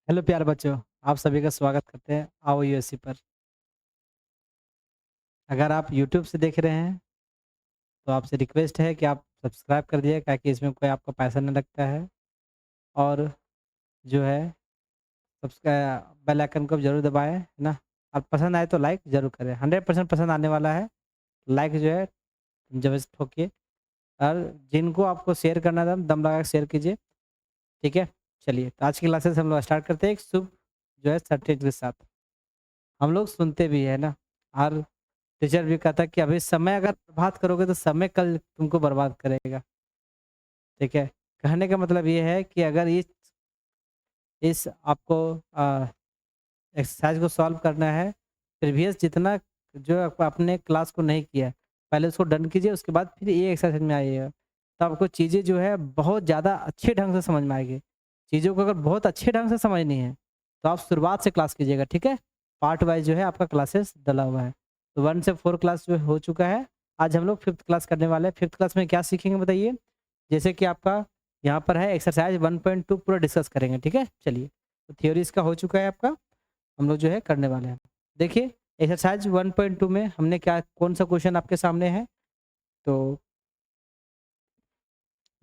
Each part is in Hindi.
हेलो प्यारे बच्चों, आप सभी का स्वागत करते हैं आओ यूएससी पर। अगर आप यूट्यूब से देख रहे हैं, तो आपसे रिक्वेस्ट है कि आप सब्सक्राइब कर दिए ताकि इसमें कोई आपका पैसा ना लगता है। और जो है बेल आइकन को ज़रूर दबाएँ, है ना? और पसंद आए तो लाइक ज़रूर करें, 100% पसंद आने वाला है। लाइक जो है ज़बरदस्त ठोकिए और जिनको आपको शेयर करना है दम दम लगा के शेयर कीजिए, ठीक है? चलिए, तो आज की क्लासेस हम लोग स्टार्ट करते हैं एक शुभ जो है सर्टेन के साथ। हम लोग सुनते भी हैं ना, और टीचर भी कहता है कि अभी समय अगर बर्बाद करोगे तो समय कल तुमको बर्बाद करेगा, ठीक है? कहने का मतलब ये है कि अगर इस आपको एक्सरसाइज को सॉल्व करना है, प्रीवियस जितना जो आपने क्लास को नहीं किया है, पहले उसको डन कीजिए, उसके बाद फिर ये एक्सरसाइज में आइएगा। तो आपको चीज़ें जो है बहुत ज़्यादा अच्छे ढंग से समझ में आएगी। चीज़ों को अगर बहुत अच्छे ढंग से समझनी है, तो आप शुरुआत से क्लास कीजिएगा, ठीक है? पार्ट वाइज़ जो है आपका क्लासेस डला हुआ है। तो 1 से 4 क्लास जो हो चुका है, आज हम लोग 5th क्लास करने वाले हैं। 5th क्लास में क्या सीखेंगे बताइए? जैसे कि आपका यहाँ पर है एक्सरसाइज 1.2 पूरा डिस्कस करेंगे, ठीक है? चलिए, तो थ्योरी इसका हो चुका है आपका। हम लोग जो है करने वाले हैं। देखिए, एक्सरसाइज 1.2 में हमने क्या कौन-सा क्वेश्चन आपके सामने है? तो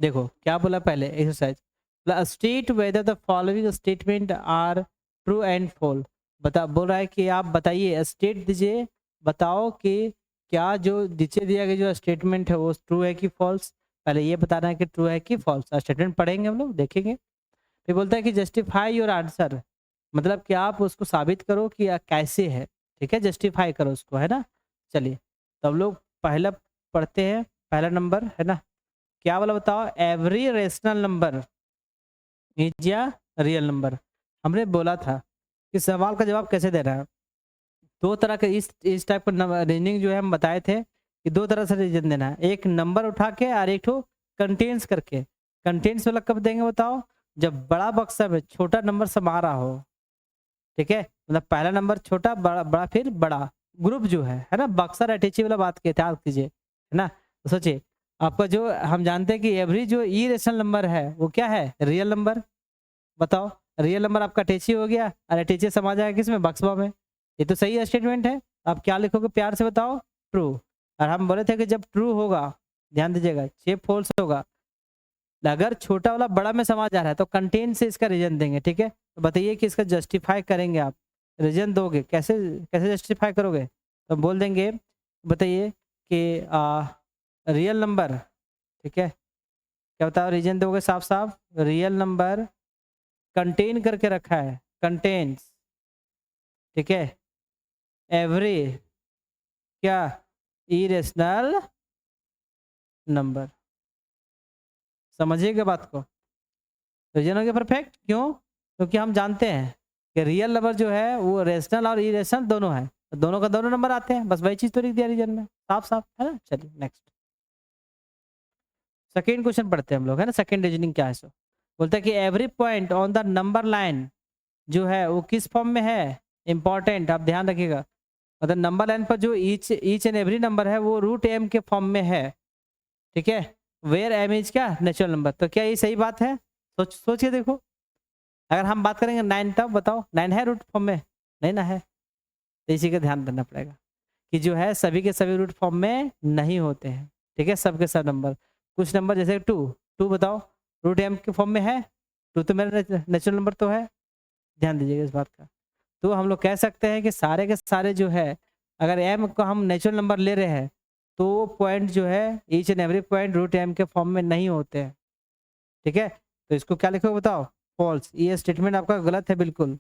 देखो, क्या बोला पहले exercise state whether the following statement are true and false. बोल रहा है कि आप बताइए, स्टेट दीजिए, बताओ कि क्या जो नीचे दिया गया जो स्टेटमेंट है वो ट्रू है कि फॉल्स। पहले ये बताना है कि ट्रू है कि फॉल्स। स्टेटमेंट पढ़ेंगे हम लोग, देखेंगे। फिर बोलता है कि जस्टिफाई योर आंसर, मतलब कि आप उसको साबित करो कि कैसे है, ठीक है? जस्टिफाई करो उसको, है ना? चलिए, तो हम लोग पहला पढ़ते हैं, पहला नंबर है ना? क्या वाला बताओ? एवरी रेशनल नंबर इज या रियल नंबर। हमने बोला था कि सवाल का जवाब कैसे देना है। दो तरह के इस टाइप का रीजनिंग जो है हम बताए थे कि दो तरह से रीजन देना है, एक नंबर उठा के और एक ठो कंटेंट्स करके। कंटेंट्स वाला कब देंगे बताओ? जब बड़ा बक्सा में छोटा नंबर समा रहा हो, ठीक है? मतलब पहला नंबर छोटा, बड़ा बड़ा, फिर बड़ा। ग्रुप जो है ना? बक्सर अटैची वाला बात की याद कीजिए, है ना? तो सोचिए, आपका जो हम जानते हैं कि एवरी जो इरेशनल नंबर है वो क्या है? Real number. बताओ, रियल नंबर आपका अटैची हो गया और अटैची समा जाएगा किसमें? बक्सवा में। ये तो सही स्टेटमेंट है। आप क्या लिखोगे प्यार से बताओ? ट्रू। और हम बोले थे कि जब ट्रू होगा, ध्यान दीजिएगा, ये फॉल्स होगा। अगर छोटा वाला बड़ा में समा जा रहा है तो कंटेंट से इसका रीजन देंगे, ठीक है? तो बताइए कि इसका जस्टिफाई करेंगे आप, रीजन दोगे, कैसे कैसे जस्टिफाई करोगे? तो बोल देंगे, बताइए कि रियल नंबर, ठीक है? क्या बताओ? रीजन दोगे साफ साफ, रियल नंबर कंटेन करके रखा है, कंटेन्स, ठीक है? एवरी क्या? Irrational number. समझिएगा बात को। रीजन हो गया परफेक्ट। क्यों? क्योंकि हम जानते हैं कि रियल नंबर जो है वो रेशनल और इरेशनल दोनों है, तो दोनों का दोनों नंबर आते हैं, बस वही चीज तो लिख दिया रीजन में, साफ साफ, है ना? चलिए नेक्स्ट, सेकेंड क्वेश्चन पढ़ते हैं हम लोग, है ना? सेकेंड रीजनिंग क्या है सो बोलता है कि every point on the number line जो है वो किस फॉर्म में है? इंपॉर्टेंट, आप ध्यान रखिएगा। मतलब नंबर लाइन पर जो ईच एंड एवरी नंबर है वो रूट एम के फॉर्म में है, ठीक है? वेयर एम इज क्या? Natural number. तो क्या ये सही बात है? सोचिए, देखो, अगर हम बात करेंगे 9, तब बताओ 9 है रूट फॉर्म में? नहीं ना है। तो इसी का ध्यान रखना पड़ेगा कि जो है सभी के सभी रूट फॉर्म में नहीं होते हैं, ठीक है? सबके सब नंबर, कुछ नंबर जैसे 2, 2 बताओ रूट एम के फॉर्म में है? 2 तो मेरा नेचुरल नंबर तो है, ध्यान दीजिएगा इस बात का। तो हम लोग कह सकते हैं कि सारे के सारे जो है, अगर एम को हम नेचुरल नंबर ले रहे हैं, तो पॉइंट जो है each and every point root M के फॉर्म में नहीं होते हैं, ठीक है? तो इसको क्या लिखोगे बताओ? फॉल्स। ये स्टेटमेंट आपका गलत है बिल्कुल।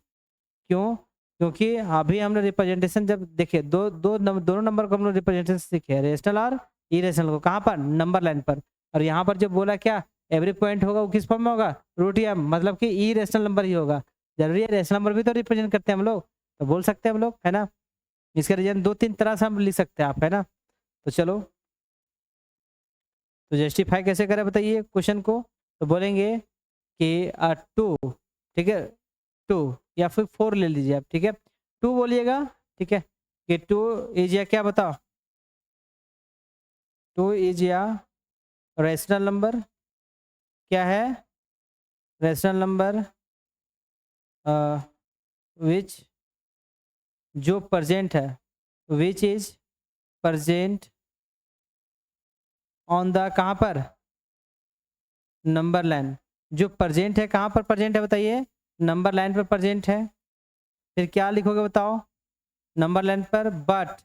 क्यों? क्योंकि अभी हमने रिप्रेजेंटेशन जब देखिए, दोनों नंबर को हम लोग रिप्रेजेंटेशन सीखे, रेशनल और इरेशनल को, कहाँ पर? नंबर लाइन पर। और यहाँ पर जो बोला क्या? एवरी पॉइंट होगा वो किस फॉर्म में होगा? रूट एम, मतलब कि इरेशनल नंबर ही होगा। जरूरी है रेशनल नंबर भी तो रिप्रेजेंट करते हैं हम लोग, तो बोल सकते हैं हम लोग, है ना? इसका रीजन दो तीन तरह से हम लिख सकते हैं आप, है ना? तो चलो, तो जस्टिफाई कैसे करें बताइए क्वेश्चन को? तो बोलेंगे कि 2, ठीक है? 2 या फिर 4 ले लीजिए आप, ठीक है? 2 बोलिएगा, ठीक है? कि 2 इज या क्या बताओ? 2 इज या रैशनल नंबर। क्या है? Rational number. विच जो प्रेजेंट है, which is present on the कहाँ पर, नंबर लाइन। जो प्रेजेंट है कहाँ पर प्रेजेंट है बताइए, नंबर लाइन पर प्रेजेंट है। फिर क्या लिखोगे बताओ, नंबर लाइन पर, बट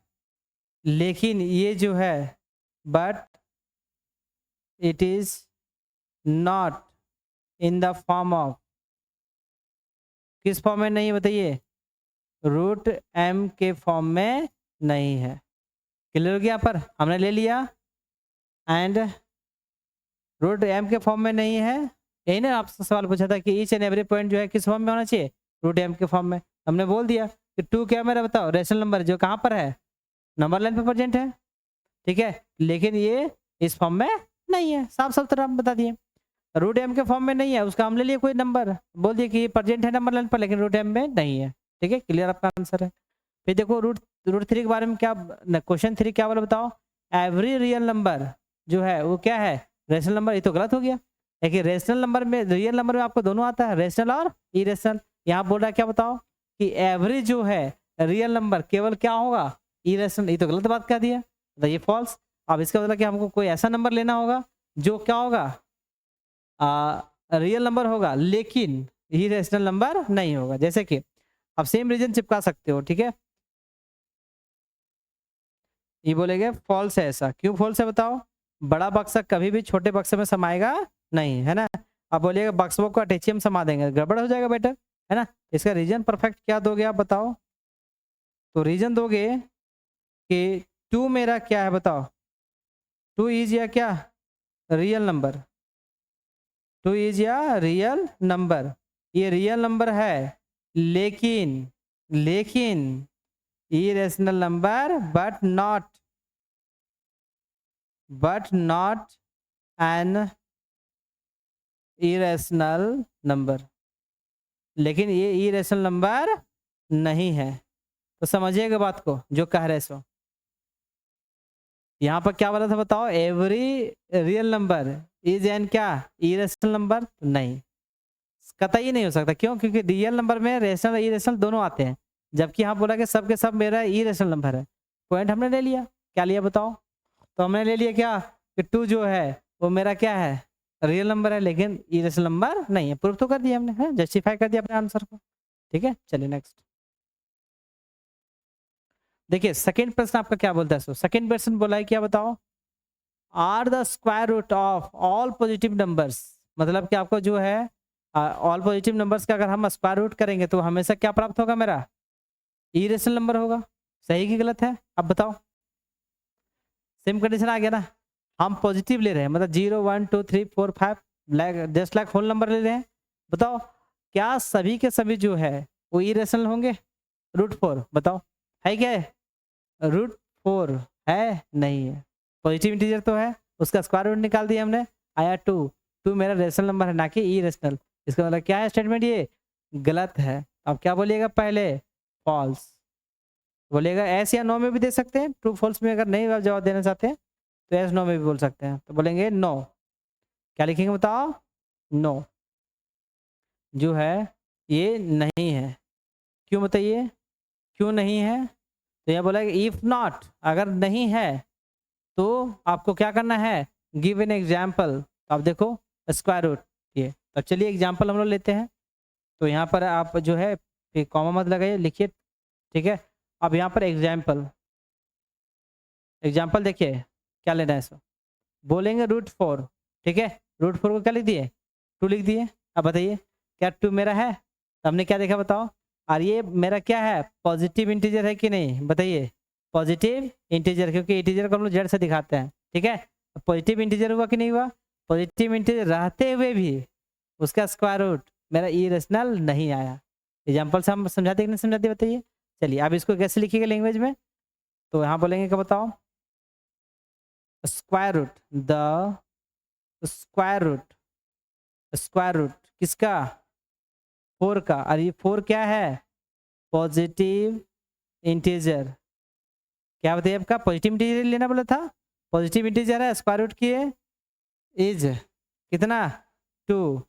लेकिन ये जो है, but it is not in the form of, किस फॉर्म में नहीं है बताइए, रूट एम के फॉर्म में नहीं है। क्लियर हो गया? यहाँ पर हमने ले लिया, एंड रूट एम के फॉर्म में नहीं है। यही ना आपसे सवाल पूछा था कि ईच एंड एवरी पॉइंट जो है किस फॉर्म में होना चाहिए, रूट एम के फॉर्म में। हमने बोल दिया कि 2 क्या मेरा बताओ, रेशनल नंबर जो कहाँ पर है, नंबर लाइन पर प्रेजेंट है, ठीक है, लेकिन ये इस फॉर्म में नहीं है। साफ साफ तरह बता दिए, रूट एम के फॉर्म में नहीं है, उसका हम ले लिए कोई नंबर, बोल दिए कि प्रेजेंट है नंबर लाइन पर लेकिन रूट एम में नहीं है। ठीक है, क्लियर आपका आंसर है। फिर देखो रूट रूट 3 के बारे में क्या, क्वेश्चन 3 क्या बोला बताओ, एवरी रियल नंबर जो है वो क्या है, रेशनल नंबर। ये तो गलत हो गया, लेकिन रेशनल नंबर में, रियल नंबर में आपको दोनों आता है, रेशनल और इरेशनल। यहाँ बोल रहा है क्या बताओ, कि एवरी जो है रियल नंबर केवल क्या होगा, इरेशनल। ये तो गलत बात कह दिया, तो ये फॉल्स। अब इसका मतलब कि हमको कोई ऐसा नंबर लेना होगा जो क्या होगा, रियल नंबर होगा लेकिन इरेशनल नंबर नहीं होगा। जैसे कि आप सेम रीजन चिपका सकते हो, ठीक है। ये बोलेंगे फॉल्स है, ऐसा क्यों फॉल्स है बताओ, बड़ा बक्सा कभी भी छोटे बक्से में समाएगा नहीं, है ना। आप बोलिएगा बक्सों को अटैची में समा देंगे, गड़बड़ हो जाएगा बेटा, है ना। इसका रीजन परफेक्ट क्या दोगे आप बताओ, तो रीजन दोगे कि 2 मेरा क्या है बताओ, 2 इज या क्या, रियल नंबर, 2 इज या रियल नंबर, ये रियल नंबर है, लेकिन लेकिन irrational number, but not an irrational number, लेकिन ये इरेशनल नंबर नहीं है। तो समझिएगा बात को जो कह रहे सो। यहाँ पर क्या बोला था बताओ, every real number is an क्या, इरेशनल नंबर, नहीं, कतई नहीं हो सकता। क्यों? क्योंकि रियल नंबर में रेशनल और इरेशनल दोनों आते हैं, जबकि यहाँ बोला कि सब के सब मेरा इरेशनल नंबर है। पॉइंट हमने ले लिया, क्या लिया बताओ, तो हमने ले लिया क्या, कि 2 जो है वो मेरा क्या है, रियल नंबर है लेकिन इरेशनल नंबर नहीं है। प्रूफ तो कर दिया हमने, है, जस्टिफाई कर दिया अपने आंसर को। ठीक है, चलिए नेक्स्ट देखिए। सेकंड प्रश्न आपका क्या बोलता है, सो सेकंड प्रश्न बोला है क्या बताओ, are the square root of all positive numbers, मतलब कि आपको जो है ऑल पॉजिटिव नंबर्स का अगर हम स्क्वायर रूट करेंगे तो हमेशा क्या प्राप्त होगा, मेरा इरेशनल नंबर होगा। सही कि गलत है, अब बताओ। सेम कंडीशन आ गया ना, हम पॉजिटिव ले रहे हैं, मतलब 0 1 2 3 4 5 10 लाख होल नंबर ले रहे हैं। बताओ क्या सभी के सभी जो है वो इरेशनल होंगे, √4 बताओ, है क्या है, √4 है नहीं है, पॉजिटिव इंटीजर तो है, उसका स्क्वायर रूट निकाल दिया हमने, आया 2, 2 मेरा रेशनल नंबर है ना कि इरेशनल। इसका मतलब क्या है स्टेटमेंट, ये गलत है। अब क्या बोलिएगा पहले, फॉल्स बोलिएगा। एस या नो में भी दे सकते हैं, ट्रू फॉल्स में अगर नहीं आप जवाब देना चाहते हैं तो एस नो में भी बोल सकते हैं, तो बोलेंगे नो। क्या लिखेंगे बताओ, नो जो है ये नहीं है। क्यों बताइए, क्यों नहीं है, तो यह बोला इफ नॉट, अगर नहीं है तो आपको क्या करना है, गिव एन एग्जाम्पल। आप देखो स्क्वायर रूट, ये तो चलिए एग्जाम्पल हम लोग लेते हैं। तो यहाँ पर आप जो है कॉमा मत लगाइए, लिखिए, ठीक है। अब यहाँ पर एग्जाम्पल, एग्जाम्पल देखिए क्या लेना है इसको, बोलेंगे √4, ठीक है। √4 को क्या लिख दिए, 2 लिख दिए। अब बताइए क्या 2 मेरा है, तो हमने क्या देखा बताओ, और ये मेरा क्या है, पॉजिटिव इंटीजर है कि नहीं बताइए, पॉजिटिव इंटीजर, क्योंकि इंटीजर को हम लोग जेड से दिखाते हैं, ठीक है। पॉजिटिव इंटीजर हुआ कि नहीं हुआ, पॉजिटिव इंटीजर रहते हुए भी उसका स्क्वायर रूट मेरा इरेशनल नहीं आया। एग्जाम्पल से हम समझाते कि नहीं समझाते बताइए। चलिए अब इसको कैसे लिखिएगा लैंग्वेज में, तो यहाँ बोलेंगे क्या बताओ, square root, the square root, square root किसका, 4 का, और ये 4 क्या है, पॉजिटिव इंटीजर। क्या बताइए आपका, पॉजिटिव इंटीजर लेना बोला था, पॉजिटिव इंटीजर है, स्क्वायर रूट की है इज कितना, 2,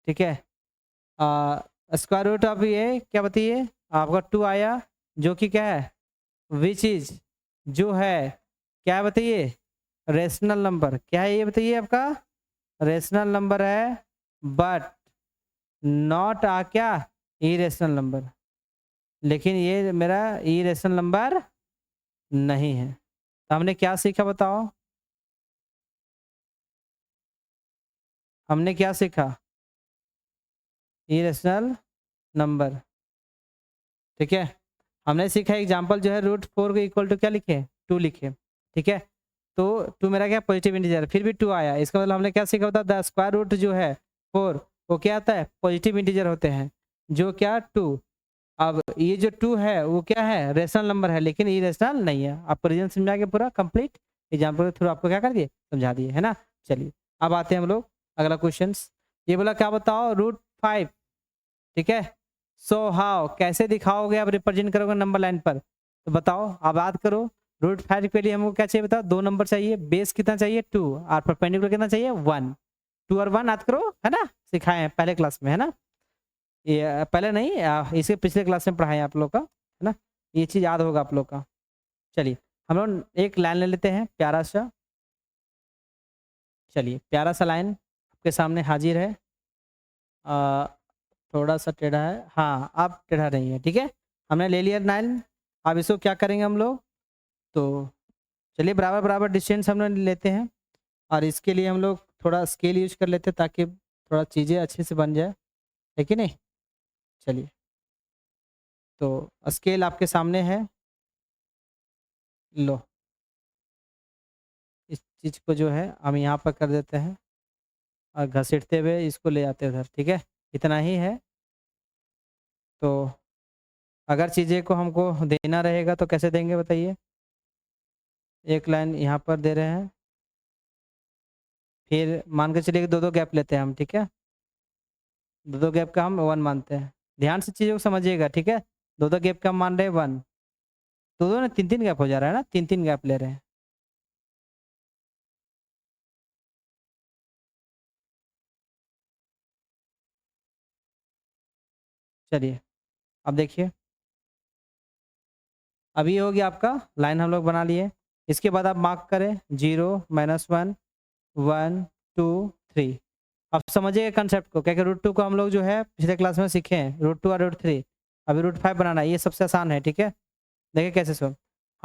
ठीक है। स्क्वायर रूट ऑफ ये क्या बताइए आपका 2 आया, जो कि क्या है, विच इज, जो है क्या बताइए, रेशनल नंबर। क्या है ये बताइए आपका, रेशनल नंबर है, बट नॉट आ क्या, इरेशनल नंबर। लेकिन ये मेरा इरेशनल नंबर नहीं है। तो हमने क्या सीखा बताओ, हमने क्या सीखा, इरेशनल नंबर। ठीक है, हमने सीखा एग्जांपल जो है √4 को इक्वल टू क्या लिखे, 2 लिखे। ठीक है, तो 2 मेरा क्या पॉजिटिव इंटीजर है, फिर भी 2 आया, इसका मतलब हमने क्या सीखा होता है, द स्क्वायर रूट जो है 4 वो क्या आता है, पॉजिटिव इंटीजर होते हैं, जो क्या 2। अब ये जो 2 है वो क्या है, रेशनल नंबर है, लेकिन ये रेशनल नहीं है। आपको रीजन समझा के पूरा कंप्लीट एग्जाम्पल के थ्रू आपको क्या कर दिए, समझा दिए, है ना। चलिए अब आते हैं हम लोग अगला क्वेश्चन। ये बोला क्या बताओ, √5। ठीक है, सो हाउ, कैसे दिखाओगे आप, रिप्रेजेंट करोगे नंबर लाइन पर, तो बताओ आप याद करो। √5 के लिए हमको क्या चाहिए बताओ, 2 नंबर चाहिए, बेस कितना चाहिए 2, और परपेंडिकुलर कितना चाहिए 1। 2 और 1 याद करो, है ना, सिखाए हैं पहले क्लास में, है ना। ये पहले नहीं, इसे पिछले क्लास में पढ़ाए आप लोग का, है ना, ये चीज़ याद होगा आप लोग का। चलिए हम लोग एक लाइन ले लेते हैं प्यारा सा। चलिए प्यारा सा लाइन आपके सामने हाजिर है। अ, थोड़ा सा टेढ़ा है, हाँ अब टेढ़ा नहीं है। ठीक है, हमने ले लिया लाइन। अब इसको क्या करेंगे हम लोग, तो चलिए बराबर बराबर डिस्टेंस हम लोग लेते हैं, और इसके लिए हम लोग थोड़ा स्केल यूज कर लेते हैं ताकि थोड़ा चीज़ें अच्छे से बन जाए, है कि नहीं। चलिए तो स्केल आपके सामने है, लो इस चीज़ को जो है हम यहाँ पर कर देते हैं, और घसीटते हुए इसको ले जाते हैं उधर। ठीक है, इतना ही है। तो अगर चीज़ें को हमको देना रहेगा तो कैसे देंगे बताइए। एक लाइन यहाँ पर दे रहे हैं, फिर मान के चलिए कि 2-2 गैप लेते हैं हम। ठीक है, 2-2 गैप का हम 1 मानते हैं। ध्यान से चीज़ों को समझिएगा। ठीक है, 2-2 गैप का हम मान रहे हैं 1, 2-2 ना 3-3 गैप हो जा रहा है ना, 3-3 गैप ले रहे हैं। चलिए अब देखिए, अभी हो गया आपका लाइन हम लोग बना लिए। इसके बाद आप मार्क करें 0 -1 1 2 3। अब समझिए कंसेप्ट को, क्या कि √2 को हम लोग जो है पिछले क्लास में सीखे हैं, √2 और √3। अभी √5 बनाना है, ये सबसे आसान है। ठीक है, देखिए कैसे सो,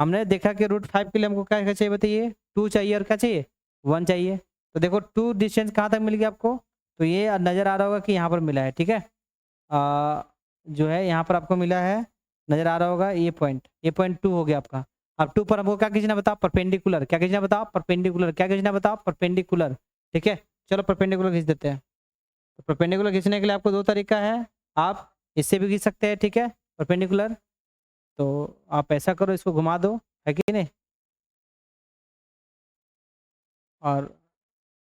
हमने देखा कि √5 के लिए हमको क्या क्या चाहिए बताइए, 2 चाहिए और क्या चाहिए 1 चाहिए। तो देखो 2 डिस्टेंस कहाँ तक मिल गया आपको, तो ये नज़र आ रहा होगा कि यहाँ पर मिला है। ठीक है, जो है यहाँ पर आपको मिला है, नज़र आ रहा होगा ये पॉइंट 2 हो गया आपका। अब 2 पर हमको क्या खींचना बताओ, परपेंडिकुलर। क्या खींचना बताओ, परपेंडिकुलर। क्या खींचना बताओ, परपेंडिकुलर। ठीक है, चलो परपेंडिकुलर खींच देते हैं। तो परपेंडिकुलर खींचने के लिए आपको 2 तरीका है, आप इससे भी खींच सकते हैं। ठीक है, परपेंडिकुलर, तो आप ऐसा करो, इसको घुमा दो, है कि नहीं, और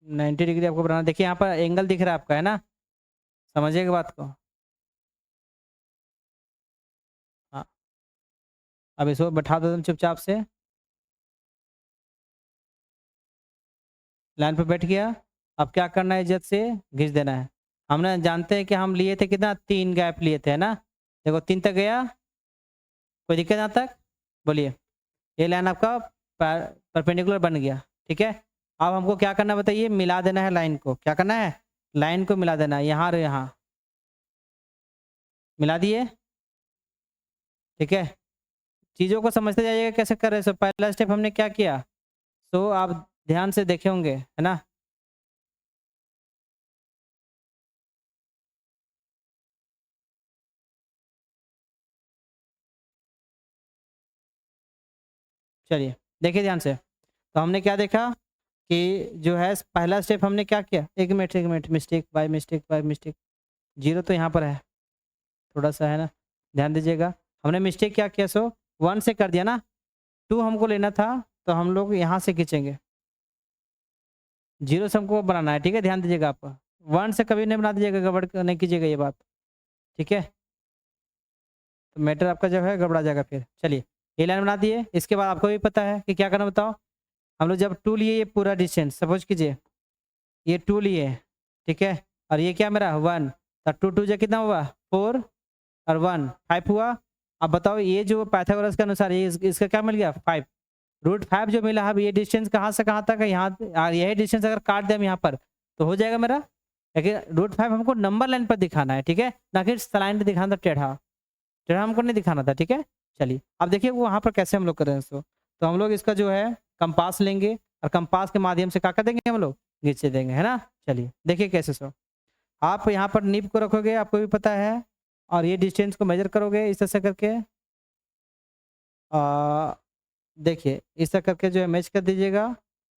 90 डिग्री आपको बनाना। देखिए यहाँ पर एंगल दिख रहा है आपका, है ना, समझिएगा बात को। हाँ, अब इसको बैठा दो तुम चुपचाप से, लाइन पे बैठ गया। अब क्या करना है, इज्जत से घिस देना है। हमने जानते हैं कि हम लिए थे कितना, 3 गैप लिए थे, है ना। देखो 3 तक गया, कोई दिक्कत यहाँ तक, बोलिए। ये लाइन आपका परपेंडिकुलर बन गया। ठीक है, अब हमको क्या करना बताइए, मिला देना है लाइन को। क्या करना है, लाइन को मिला देना है, यहाँ और यहाँ मिला दिए। ठीक है, चीज़ों को समझते जाइएगा कैसे कर रहे हैं। सो पहला स्टेप हमने क्या किया, सो आप ध्यान से देखे होंगे, है ना। चलिए देखिए ध्यान से, तो हमने क्या देखा कि जो है पहला स्टेप हमने क्या किया, एक मिनट, मिस्टेक बाय मिस्टेक, 0 तो यहाँ पर है, थोड़ा सा है ना, ध्यान दीजिएगा। हमने मिस्टेक क्या किया, सो 1 से कर दिया ना, 2 हमको लेना था, तो हम लोग यहाँ से खींचेंगे, 0 से हमको बनाना है। ठीक है, ध्यान दीजिएगा आप, 1 से कभी नहीं बना दीजिएगा, गड़बड़ नहीं कीजिएगा ये बात। ठीक है, तो मैटर आपका जो है गड़बड़ा जाएगा फिर। चलिए ये लाइन बना दिए, इसके बाद आपको भी पता है कि क्या करना बताओ। हम लोग जब 2 लिए, ये पूरा डिस्टेंस सपोज कीजिए, ये 2 लिए, ठीक है, और ये क्या मेरा 1, तो 2 जा कितना हुआ 4 और 1 5 हुआ। अब बताओ ये जो पाइथागोरस के अनुसार ये इसका क्या मिल गया 5 √5 जो मिला। अब ये डिस्टेंस कहाँ से कहाँ तक है, यहाँ यही डिस्टेंस अगर काट दें हम यहाँ पर तो हो जाएगा मेरा। लेकिन √5 हमको नंबर लाइन पर दिखाना है, ठीक है, ना कि स्लाइन पे दिखाना था टेढ़ा टेढ़ा हमको नहीं दिखाना था, ठीक है। चलिए अब देखिए वो वहाँ पर कैसे हम लोग करें इसको। तो हम लोग इसका जो है कंपास लेंगे और कंपास के माध्यम से क्या कर देंगे हम लोग नीचे देंगे, है ना। चलिए देखिए कैसे सो आप यहाँ पर निब को रखोगे, आपको भी पता है, और ये डिस्टेंस को मेजर करोगे इस तरह से करके। देखिए इस तरह करके जो है मैच कर दीजिएगा,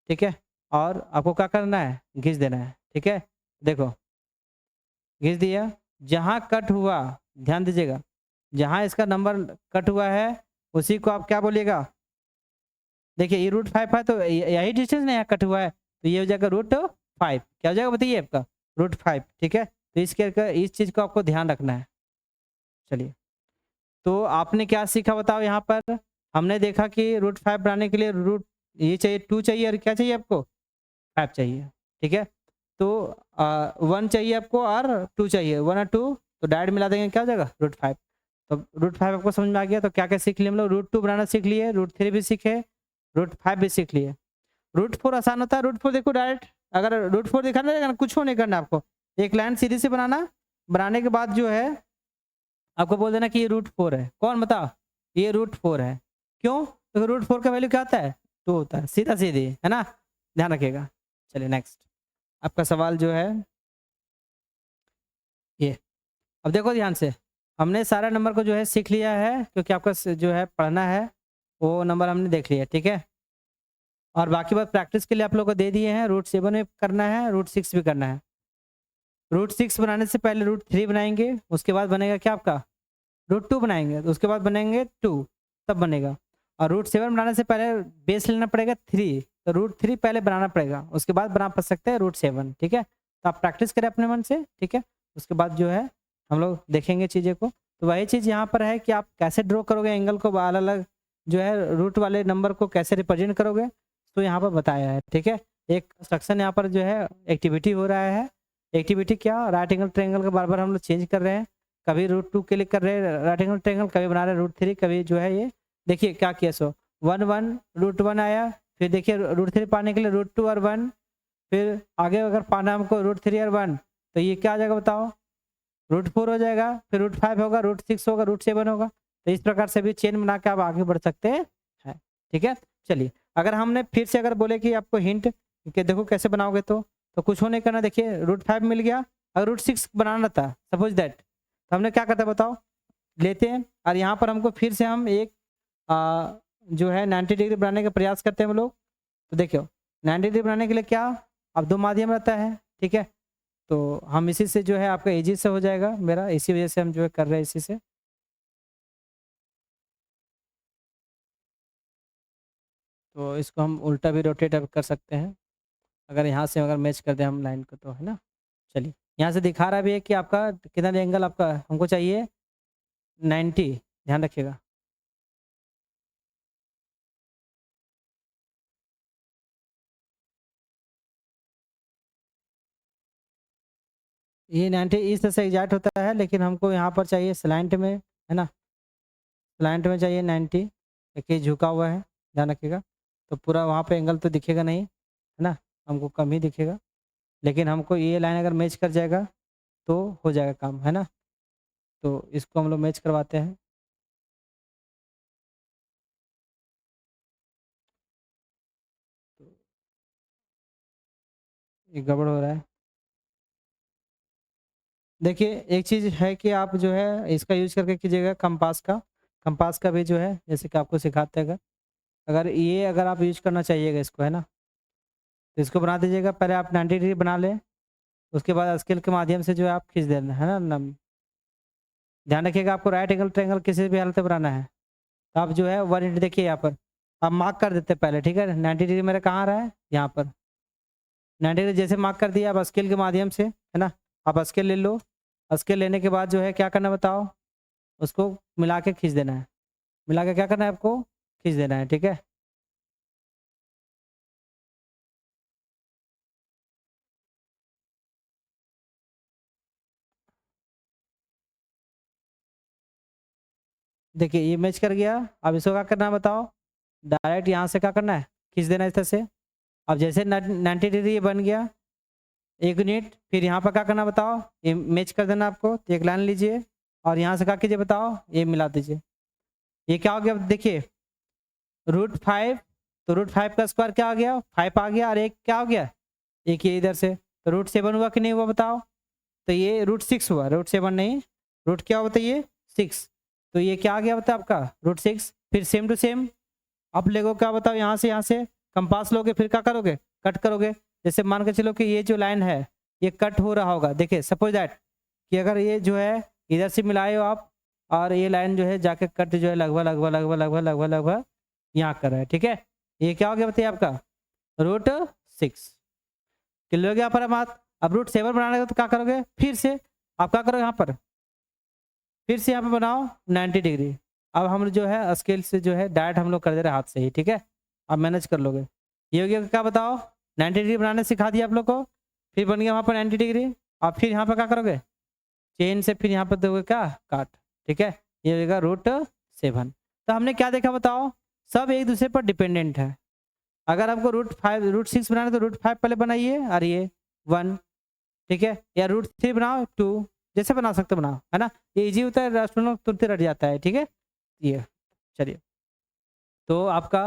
ठीक है। और आपको क्या करना है घिस देना है, ठीक है। देखो घिस दिया, जहाँ कट हुआ ध्यान दीजिएगा, जहाँ इसका नंबर कट हुआ है उसी को आप क्या बोलिएगा। देखिए ये √5 है तो यही डिस्टेंस ना यहाँ कट हुआ है, तो ये हो जाएगा √5। क्या हो जाएगा बताइए आपका √5, ठीक है। तो इस चीज़ को आपको ध्यान रखना है। चलिए तो आपने क्या सीखा बताओ यहाँ पर। हमने देखा कि √5 बनाने के लिए रूट ये चाहिए 2 चाहिए और क्या चाहिए आपको 5 चाहिए, ठीक है। तो 1 चाहिए आपको और 2 चाहिए, 1 और 2 तो डायरेक्ट मिला देंगे क्या हो जाएगा √5। तो √5 आपको समझ में आ गया। तो क्या क्या सीख लिए हम लोग, √2 बनाना सीख लिए, √3 भी सीखे, √5 भी सीख लिए। √4 आसान होता है। √4 देखो डायरेक्ट अगर √4 दिखाना है कुछ नहीं करना आपको, एक लाइन सीधी से बनाना, बनाने के बाद जो है आपको बोल देना कि ये √4 है। कौन बताओ ये √4 है। क्यों, तो √4 का वैल्यू क्या आता है 2 होता है, सीधा सीधी, है ना, ध्यान रखिएगा। चलिए नेक्स्ट आपका सवाल जो है ये। अब देखो ध्यान से, हमने सारा नंबर को जो है सीख लिया है, क्योंकि आपका जो है पढ़ना है वो नंबर हमने देख लिया, ठीक है। और बाकी बात प्रैक्टिस के लिए आप लोगों को दे दिए हैं, √7 में करना है, √6 भी करना है। √6 बनाने से पहले √3 बनाएंगे, उसके बाद बनेगा क्या आपका √2 बनाएंगे, तो उसके बाद बनेंगे 2, तब बनेगा। और √7 बनाने से पहले बेस लेना पड़ेगा 3, तो √3 पहले बनाना पड़ेगा, उसके बाद बना पा सकते हैं √7, ठीक है। तो आप प्रैक्टिस करें अपने मन से, ठीक है। उसके बाद जो है हम लोग देखेंगे चीज़ें को। तो वही चीज़ यहाँ पर है कि आप कैसे ड्रॉ करोगे एंगल को, अलग अलग जो है रूट वाले नंबर को कैसे रिप्रेजेंट करोगे, तो यहाँ पर बताया है, ठीक है। एक कंस्ट्रक्शन यहाँ पर जो है एक्टिविटी हो रहा है। एक्टिविटी क्या, राइट एंगल ट्रायंगल का बार बार हम लोग चेंज कर रहे हैं, कभी √2 के लिए कर रहे हैं राइट एंगल ट्रायंगल, कभी बना रहे हैं √3, कभी जो है ये देखिए क्या किया सो 1 1 √1 आया, फिर देखिए √3 पाने के लिए √2 और 1, फिर आगे अगर पाना हमको √3 और 1 तो ये क्या आ जाएगा बताओ √4 हो जाएगा, फिर √5 होगा, √6 होगा, √7 होगा। तो इस प्रकार से भी चेन बना के आप आगे बढ़ सकते हैं, ठीक है। चलिए अगर हमने फिर से अगर बोले कि आपको हिंट कि देखो कैसे बनाओगे, तो कुछ हो नहीं करना। देखिए √5 मिल गया, अगर √6 बनाना था सपोज दैट, तो हमने क्या करता बताओ, लेते हैं और यहाँ पर हमको फिर से हम एक जो है 90 डिग्री बनाने का प्रयास करते हैं हम लोग। तो देखियो 90 डिग्री बनाने के लिए क्या, अब 2 माध्यम रहता है, ठीक है। तो हम इसी से जो है आपका इजी से हो जाएगा मेरा, इसी वजह से हम जो है कर रहे हैं इसी से। तो इसको हम उल्टा भी रोटेट अब कर सकते हैं, अगर यहाँ से अगर मैच कर दें हम लाइन को, तो है ना। चलिए यहाँ से दिखा रहा भी है कि आपका कितना एंगल आपका हमको चाहिए 90, ध्यान रखिएगा। ये 90 इस तरह से एग्जैक्ट होता है, लेकिन हमको यहाँ पर चाहिए स्लैंट में, है ना, स्लैंट में चाहिए 90, देखिए झुका हुआ है, ध्यान रखिएगा। तो पूरा वहाँ पे एंगल तो दिखेगा नहीं, है ना, हमको कम ही दिखेगा, लेकिन हमको ये लाइन अगर मैच कर जाएगा तो हो जाएगा काम, है ना। तो इसको हम लोग मैच करवाते हैं। तो ये गड़बड़ हो रहा है। देखिए एक चीज़ है कि आप जो है इसका यूज़ करके कीजिएगा कंपास का। कंपास का भी जो है जैसे कि आपको सिखाते हैं, अगर अगर ये अगर आप यूज़ करना चाहिएगा इसको, है ना, तो इसको बना दीजिएगा। पहले आप 90 डिग्री बना लें, उसके बाद स्केल के माध्यम से जो है आप खींच देना, है ना। ध्यान रखिएगा आपको राइट एंगल ट्रायंगल किसी भी हालत में बनाना है। तो आप जो है 180 देखिए यहाँ पर आप मार्क कर देते हैं पहले, ठीक है। 90 डिग्री मेरा कहाँ रहा है, यहाँ पर 90 डिग्री जैसे मार्क कर दिया, आप स्केल के माध्यम से, है ना, आप स्केल ले लो। स्केल लेने के बाद जो है क्या करना बताओ, उसको मिला के खींच देना है, मिला के क्या करना है आपको खींच देना है, ठीक है। देखिए ये मैच कर गया। अब इसको क्या करना है बताओ, डायरेक्ट यहाँ से क्या करना है, खींच देना इस तरह से। अब जैसे 90 डिग्री ये बन गया, 1 यूनिट, फिर यहाँ पर क्या करना बताओ, ये मैच कर देना आपको। तो एक लाइन लीजिए और यहाँ से क्या कीजिए बताओ, ये मिला दीजिए। ये क्या हो गया, अब देखिए √5, तो √5 का स्क्वायर क्या आ गया, 5 आ गया, और एक क्या हो गया, एक ये इधर से, तो √7 हुआ कि नहीं हुआ बताओ। तो ये √6 हुआ, √7 नहीं, रूट क्या हुआ बताइए 6। तो ये क्या आ गया बता आपका √6। फिर सेम टू सेम आप लोगों क्या बताओ, यहाँ से कंपास लोगे, फिर क्या करोगे, कट करोगे। जैसे मान के चलो कि ये जो लाइन है ये कट हो रहा होगा, देखिए सपोज दैट कि अगर ये जो है इधर से मिलाए हो आप, और ये लाइन जो है जाके कट जो है लगभग लगभग लगभग लगभग लगभग लगभग यहाँ कर रहा है, ठीक है। ये क्या हो गया बताइए आपका √6। क्लियर हो गया पर बात। अब √7 बनाने का तो क्या करोगे, फिर से आप क्या करोगे, यहाँ पर फिर से यहाँ पे बनाओ 90 डिग्री। अब हम जो है स्केल से जो है डायरेक्ट हम लोग कर दे रहे हैं हाथ से ही, ठीक है। अब मैनेज कर लोगे। ये हो गया क्या बताओ, 90 डिग्री बनाने सिखा दिया आप लोग को। फिर बन गया वहाँ पर 90 डिग्री। अब फिर यहाँ पर क्या करोगे, चेन से फिर यहाँ पर दोगे क्या, काट, ठीक है। ये होगा √7। तो हमने क्या देखा बताओ, सब एक दूसरे पर डिपेंडेंट है। अगर आपको √6 बनाना है तो √5 पहले बनाइए, और ये 1, ठीक है, या √3 बनाओ 2, जैसे बना सकते हो बनाओ, है ना। ये इजी होता है, स्टूडेंट तुरंत रट जाता है, ठीक है। ये चलिए, तो आपका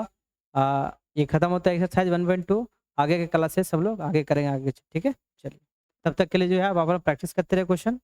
ये खत्म होता है एक्सरसाइज 1.2। आगे के क्लासेस सब लोग आगे करेंगे आगे, ठीक है। चलिए, तब तक के लिए जो है आप अपना प्रैक्टिस करते रहे क्वेश्चन।